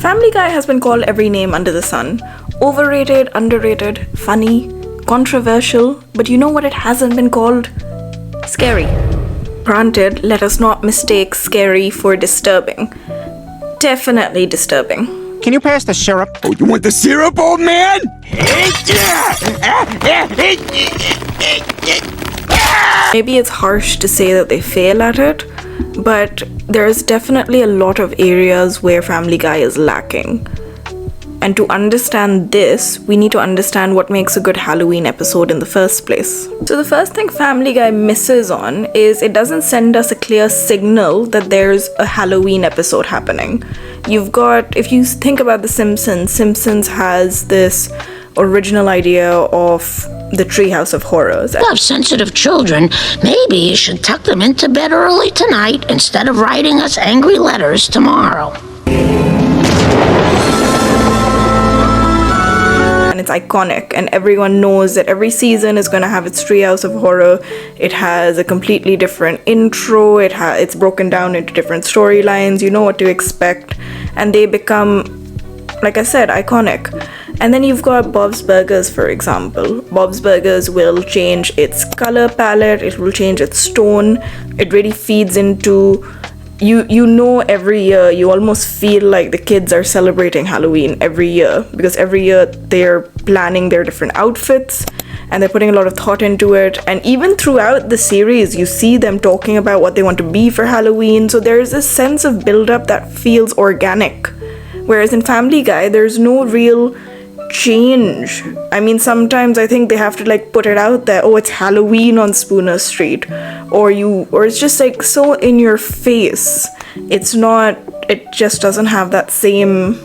Family Guy has been called every name under the sun. Overrated, underrated, funny, controversial, but you know what it hasn't been called? Scary. Granted, let us not mistake scary for disturbing. Definitely disturbing. Can you pass the syrup? Oh, you want the syrup, old man? Maybe it's harsh to say that they fail at it, but there's definitely a lot of areas where Family Guy is lacking. And to understand this, we need to understand what makes a good Halloween episode in the first place. So the first thing Family Guy misses on is it doesn't send us a clear signal that there's a Halloween episode happening. If you think about the Simpsons has this original idea of the treehouse of horrors. You have sensitive children. Maybe you should tuck them into bed early tonight instead of writing us angry letters tomorrow. And it's iconic, and everyone knows that every season is going to have its treehouse of horror. It has a completely different intro. It's broken down into different storylines. You know what to expect, and they become, like I said, iconic. And then you've got Bob's Burgers, for example. Bob's Burgers will change its color palette. It will change its tone. It really feeds into every year you almost feel like the kids are celebrating Halloween every year, because every year they're planning their different outfits and they're putting a lot of thought into it. And even throughout the series you see them talking about what they want to be for Halloween, so there's this sense of build-up that feels organic, whereas in Family Guy there's no real change. I mean, sometimes I think they have to put it out there, oh, it's Halloween on Spooner Street, or it's just so in your face. It just doesn't have that same,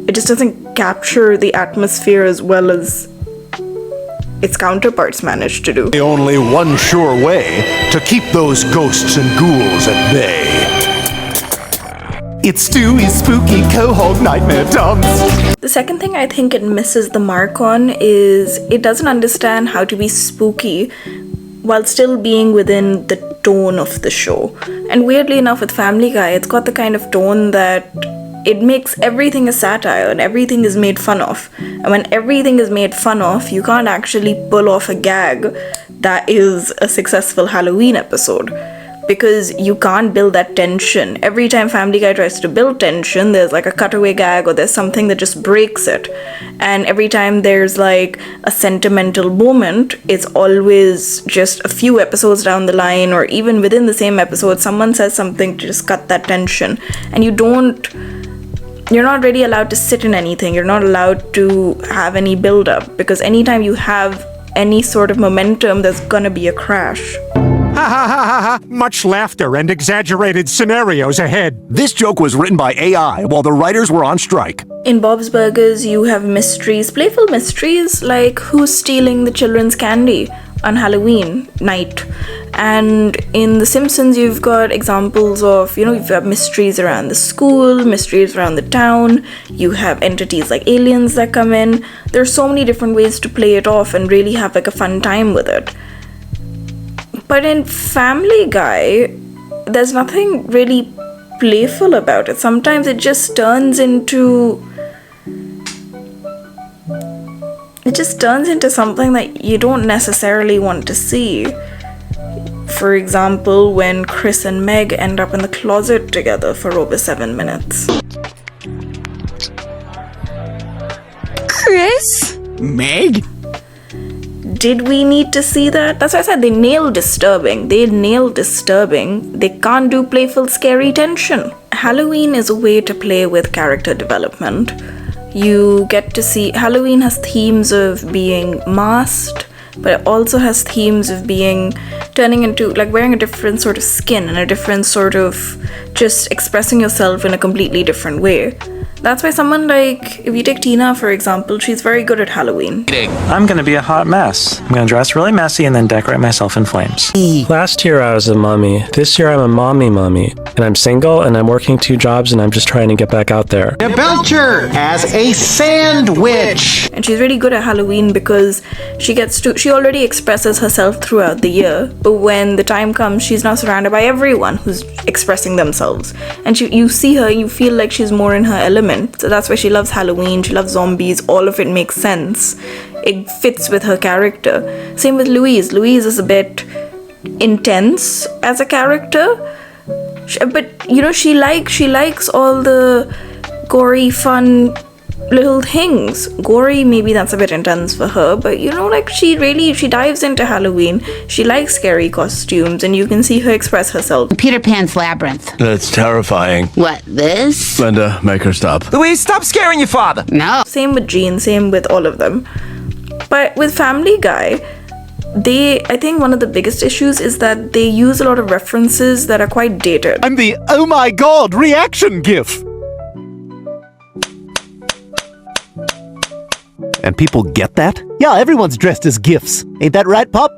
it just doesn't capture the atmosphere as well as its counterparts managed to do. Only one sure way to keep those ghosts and ghouls at bay. It's Stewie's spooky Quahog Nightmare Dumps. The second thing I think it misses the mark on is it doesn't understand how to be spooky while still being within the tone of the show. And weirdly enough, with Family Guy, it's got the kind of tone that it makes everything a satire and everything is made fun of. And when everything is made fun of, you can't actually pull off a gag that is a successful Halloween episode, because you can't build that tension. Every time Family Guy tries to build tension, there's a cutaway gag or there's something that just breaks it. And every time there's a sentimental moment, it's always just a few episodes down the line, or even within the same episode, someone says something to just cut that tension. And you're not really allowed to sit in anything. You're not allowed to have any build-up, because anytime you have any sort of momentum, there's gonna be a crash. Ha ha ha ha ha! Much laughter and exaggerated scenarios ahead. This joke was written by AI while the writers were on strike. In Bob's Burgers, you have mysteries, playful mysteries, like who's stealing the children's candy on Halloween night. And in The Simpsons, you've got examples of, you've got mysteries around the school, mysteries around the town, you have entities like aliens that come in. There's so many different ways to play it off and really have a fun time with it. But in Family Guy, there's nothing really playful about it. Sometimes it just turns into something that you don't necessarily want to see. For example, when Chris and Meg end up in the closet together for over 7 minutes. Chris? Meg? Did we need to see that? That's why I said they nail disturbing. They can't do playful, scary tension. Halloween is a way to play with character development. You get to see, Halloween has themes of being masked, but it also has themes of turning into, wearing a different sort of skin and a different sort of just expressing yourself in a completely different way. That's why someone like, if you take Tina for example, she's very good at Halloween. I'm gonna be a hot mess. I'm gonna dress really messy and then decorate myself in flames. Last year I was a mummy. This year I'm a mommy. And I'm single and I'm working 2 jobs and I'm just trying to get back out there. Belcher as a sandwich. And she's really good at Halloween because she already expresses herself throughout the year, but when the time comes, she's now surrounded by everyone who's expressing themselves. And you see her, you feel like she's more in her element. So that's why she loves Halloween, she loves zombies, all of it makes sense. It fits with her character. Same with Louise. Louise is a bit intense as a character, but you know, she likes all the gory, fun little things. Gory, maybe that's a bit intense for her, but you know, like she dives into Halloween. She likes scary costumes, and you can see her express herself. Peter Pan's Labyrinth. That's terrifying. What, this? Linda, make her stop. Louise, stop scaring your father. No. Same with Gene, same with all of them. But with Family Guy, I think one of the biggest issues is that they use a lot of references that are quite dated. I'm the oh my god reaction gif. And people get that? Yeah, everyone's dressed as gifs. Ain't that right, Pop?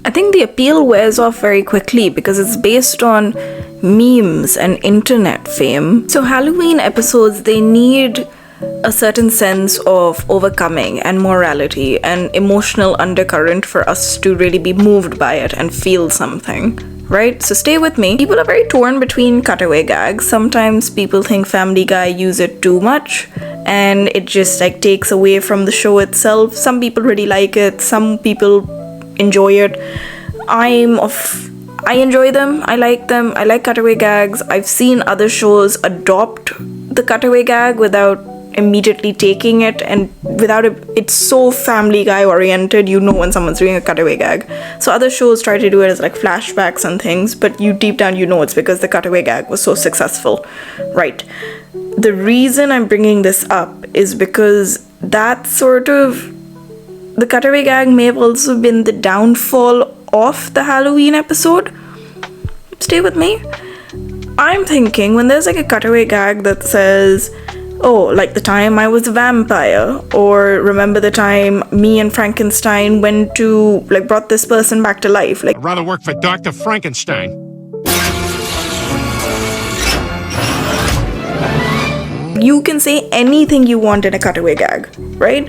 I think the appeal wears off very quickly because it's based on memes and internet fame. So Halloween episodes, they need a certain sense of overcoming and morality and emotional undercurrent for us to really be moved by it and feel something. Right? So stay with me. People are very torn between cutaway gags. Sometimes people think Family Guy use it too much and it just like takes away from the show itself. Some people really like it. Some people enjoy it. I enjoy them. I like them. I like cutaway gags. I've seen other shows adopt the cutaway gag without immediately taking it, and without it's so Family Guy oriented, you know when someone's doing a cutaway gag. So other shows try to do it as like flashbacks and things, but you deep down you know it's because the cutaway gag was so successful, right? The reason I'm bringing this up is because that sort of, the cutaway gag may have also been the downfall of the Halloween episode. Stay with me. I'm thinking when there's like a cutaway gag that says, oh, like the time I was a vampire, or remember the time me and Frankenstein went to, like, brought this person back to life. Like, I'd rather work for Dr. Frankenstein. you can say anything you want in a cutaway gag, right?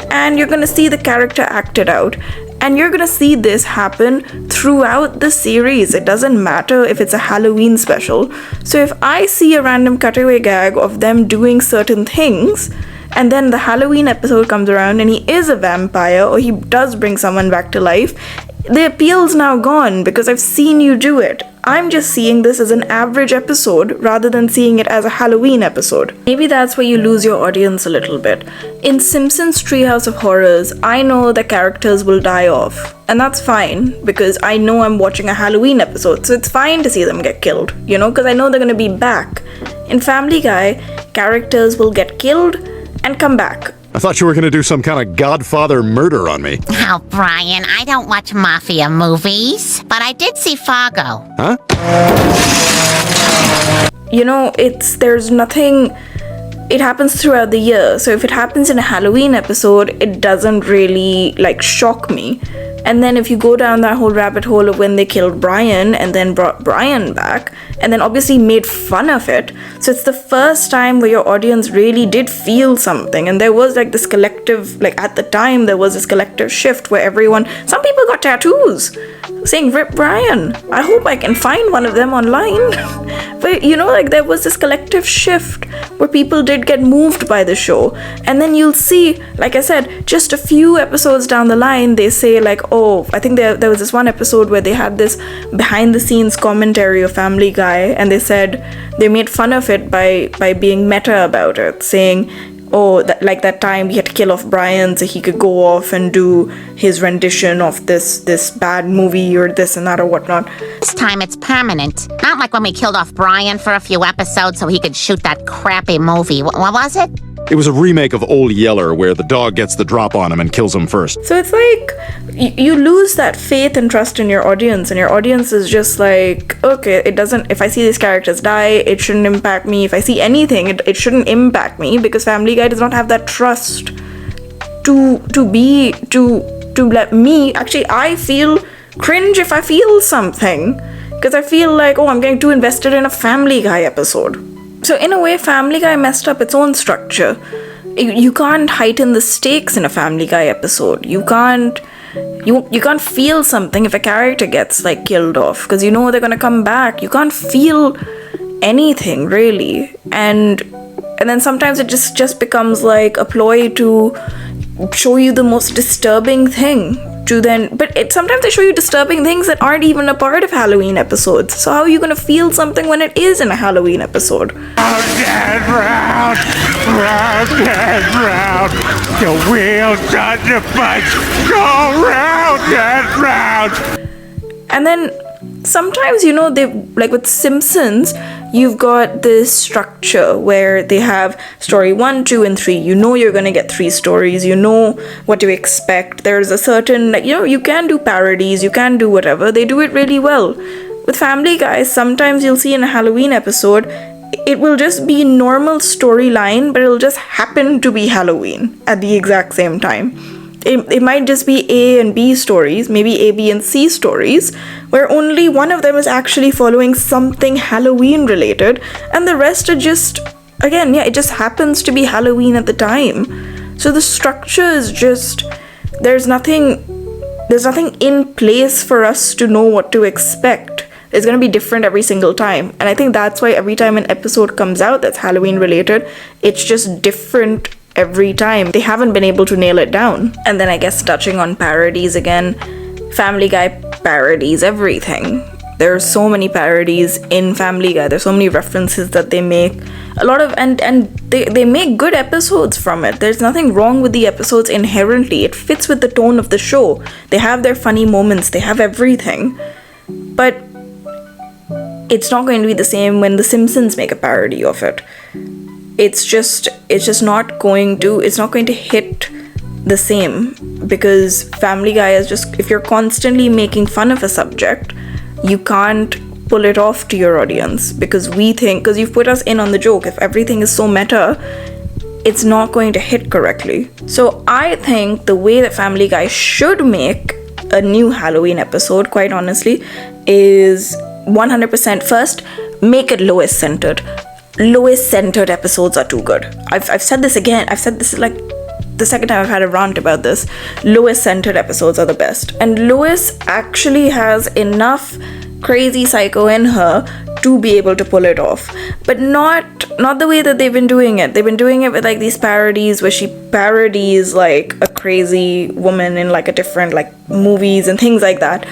And you're gonna see the character acted out. And you're gonna see this happen throughout the series. It doesn't matter if it's a Halloween special. So if I see a random cutaway gag of them doing certain things, and then the Halloween episode comes around and he is a vampire or he does bring someone back to life, the appeal's now gone because I've seen you do it. I'm just seeing this as an average episode rather than seeing it as a Halloween episode. Maybe that's where you lose your audience a little bit. In Simpsons Treehouse of Horrors, I know the characters will die off. And that's fine because I know I'm watching a Halloween episode, so it's fine to see them get killed, you know, because I know they're gonna be back. In Family Guy, characters will get killed and come back. I thought you were going to do some kind of Godfather murder on me. Oh, Brian, I don't watch mafia movies, but I did see Fargo. Huh? You know, there's nothing, it happens throughout the year. So if it happens in a Halloween episode, it doesn't really, like, shock me. And then if you go down that whole rabbit hole of when they killed Brian and then brought Brian back and then obviously made fun of it. So it's the first time where your audience really did feel something. And there was like this collective, like at the time, there was this collective shift where some people got tattoos saying "Rip Brian." I hope I can find one of them online. But you know, like there was this collective shift where people did get moved by the show. And then you'll see, like I said, just a few episodes down the line, they say like, oh, I think there was this one episode where they had this behind the scenes commentary of Family Guy, and they said they made fun of it by being meta about it, saying, oh, that time we had to kill off Brian so he could go off and do his rendition of this bad movie or this and that or whatnot. This time it's permanent. Not like when we killed off Brian for a few episodes so he could shoot that crappy movie. What was it? It was a remake of Old Yeller where the dog gets the drop on him and kills him first. So it's like you lose that faith and trust in your audience, and your audience is just like, okay, it doesn't, if I see these characters die, it shouldn't impact me. If I see anything, it shouldn't impact me, because Family Guy does not have that trust to let me, actually, I feel cringe if I feel something, because I feel like, oh, I'm getting too invested in a Family Guy episode. So in a way, Family Guy messed up its own structure. You can't heighten the stakes in a Family Guy episode. You can't feel something if a character gets like killed off, because you know they're gonna come back. You can't feel anything really, and then sometimes it just becomes like a ploy to show you the most disturbing thing. Sometimes they show you disturbing things that aren't even a part of Halloween episodes. So how are you gonna feel something when it is in a Halloween episode? Round and round, round and round, the wheels on the bus go round and round. And then sometimes, you know, they, like with Simpsons, you've got this structure where they have story 1, 2, and 3. You know you're gonna get 3 stories. You know what to expect. There's a certain, like, you know, you can do parodies, you can do whatever. They do it really well. With Family Guy, sometimes you'll see in a Halloween episode, it will just be normal storyline, but it'll just happen to be Halloween at the exact same time. It might just be A and B stories, maybe A, B, and C stories, where only one of them is actually following something Halloween related, and the rest are just, again, yeah, it just happens to be Halloween at the time. So the structure is just, there's nothing in place for us to know what to expect. It's going to be different every single time. And I think that's why every time an episode comes out that's Halloween related, it's just different every time. They haven't been able to nail it down. And then I guess touching on parodies again, Family Guy parodies everything. There are so many parodies in Family Guy. There's so many references that they make. A lot of, and they make good episodes from it. There's nothing wrong with the episodes inherently. It fits with the tone of the show. They have their funny moments. They have everything. But it's not going to be the same when the Simpsons make a parody of it. It's just not going to hit the same, because Family Guy is just, if you're constantly making fun of a subject, you can't pull it off to your audience, because you've put us in on the joke. If everything is so meta, it's not going to hit correctly. So I think the way that Family Guy should make a new Halloween episode, quite honestly, is 100% first, make it Lois-centered. Lois-centered episodes are too good. I've said this again. I've said this like the second time I've had a rant about this. Lois-centered episodes are the best. And Lois actually has enough crazy psycho in her to be able to pull it off. But not the way that they've been doing it. They've been doing it with like these parodies where she parodies like a crazy woman in like a different like movies and things like that.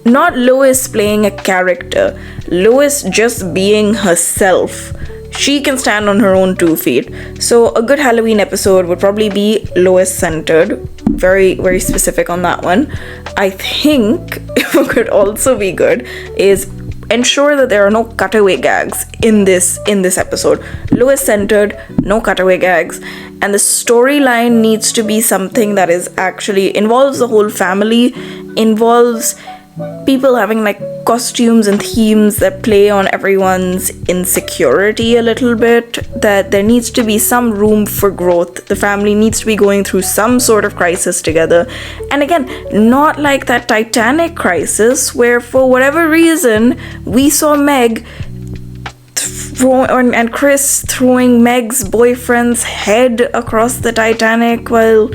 Not Lois playing a character. Lois just being herself. She can stand on her own 2 feet. So a good Halloween episode would probably be Lois-centered. Very, very specific on that one. I think what could also be good is ensure that there are no cutaway gags in this episode. Lois-centered, no cutaway gags. And the storyline needs to be something that is actually involves the whole family, involves people having like costumes and themes that play on everyone's insecurity a little bit, that there needs to be some room for growth. The family needs to be going through some sort of crisis together. And again, not like that Titanic crisis where for whatever reason we saw Meg and Chris throwing Meg's boyfriend's head across the Titanic while,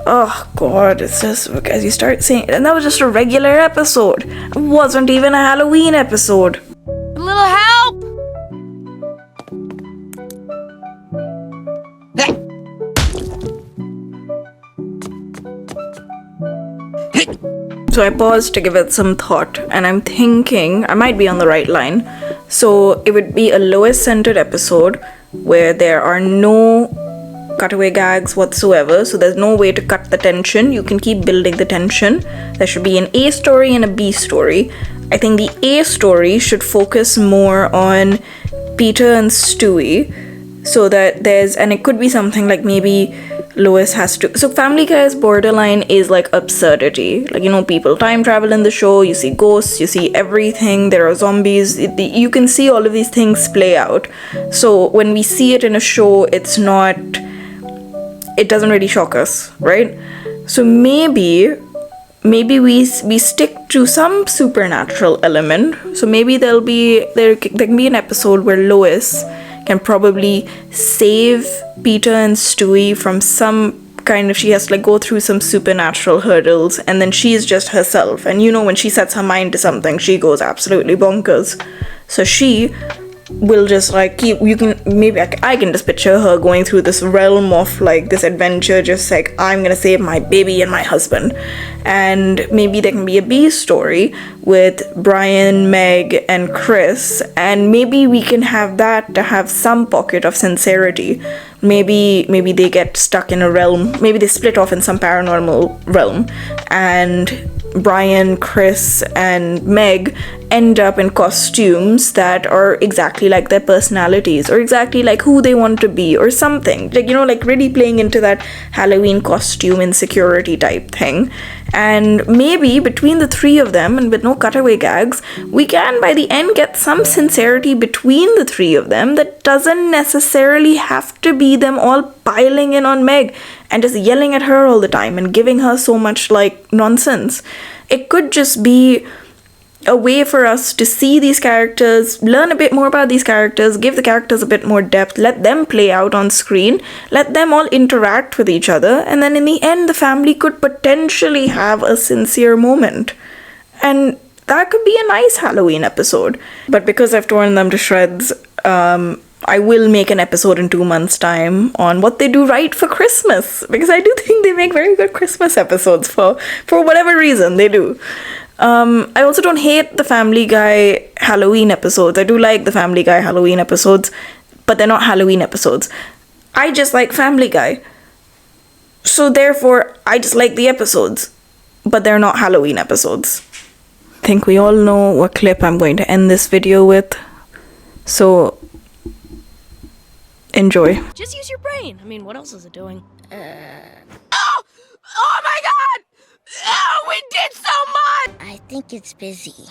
oh god, it's just, as you start saying, and that was just a regular episode. It wasn't even a Halloween episode. A little help! So I paused to give it some thought, and I'm thinking I might be on the right line. So it would be a Lois-centered episode where there are no cutaway gags whatsoever, so there's no way to cut the tension. You can keep building the tension. There should be an A story and a B story. I think the A story should focus more on Peter and Stewie. so that and it could be something like maybe Lois has to. So Family Guy's borderline is like absurdity. Like, you know, people time travel in the show, you see ghosts, you see everything, there are zombies, you can see all of these things play out. So when we see it in a show, it doesn't really shock us, right? So maybe we stick to some supernatural element. So maybe there can be an episode where Lois can probably save Peter and Stewie from some kind of, she has to like go through some supernatural hurdles, and then she's just herself. And you know, when she sets her mind to something, she goes absolutely bonkers. So she will just like I can just picture her going through this realm of like this adventure, just like, I'm gonna save my baby and my husband. And maybe there can be a B story with Brian, Meg, and Chris, and maybe we can have that to have some pocket of sincerity. Maybe they get stuck in a realm, maybe they split off in some paranormal realm, and Brian, Chris, and Meg end up in costumes that are exactly like their personalities, or exactly like who they want to be, or something. Like, you know, like really playing into that Halloween costume insecurity type thing. And maybe between the three of them, and with no cutaway gags, we can by the end get some sincerity between the three of them that doesn't necessarily have to be them all piling in on Meg and just yelling at her all the time and giving her so much like nonsense. It could just be a way for us to see these characters, learn a bit more about these characters, give the characters a bit more depth, let them play out on screen, let them all interact with each other, and then in the end the family could potentially have a sincere moment. And that could be a nice Halloween episode. But because I've torn them to shreds, I will make an episode in 2 months' time on what they do right for Christmas, because I do think they make very good Christmas episodes for whatever reason they do. I also don't hate the Family Guy Halloween episodes. I do like the Family Guy Halloween episodes, but they're not Halloween episodes. I just like Family Guy. So therefore, I just like the episodes, but they're not Halloween episodes. I think we all know what clip I'm going to end this video with. So enjoy. Just use your brain. I mean, what else is it doing? Oh my god! Oh, we did so much! I think it's busy.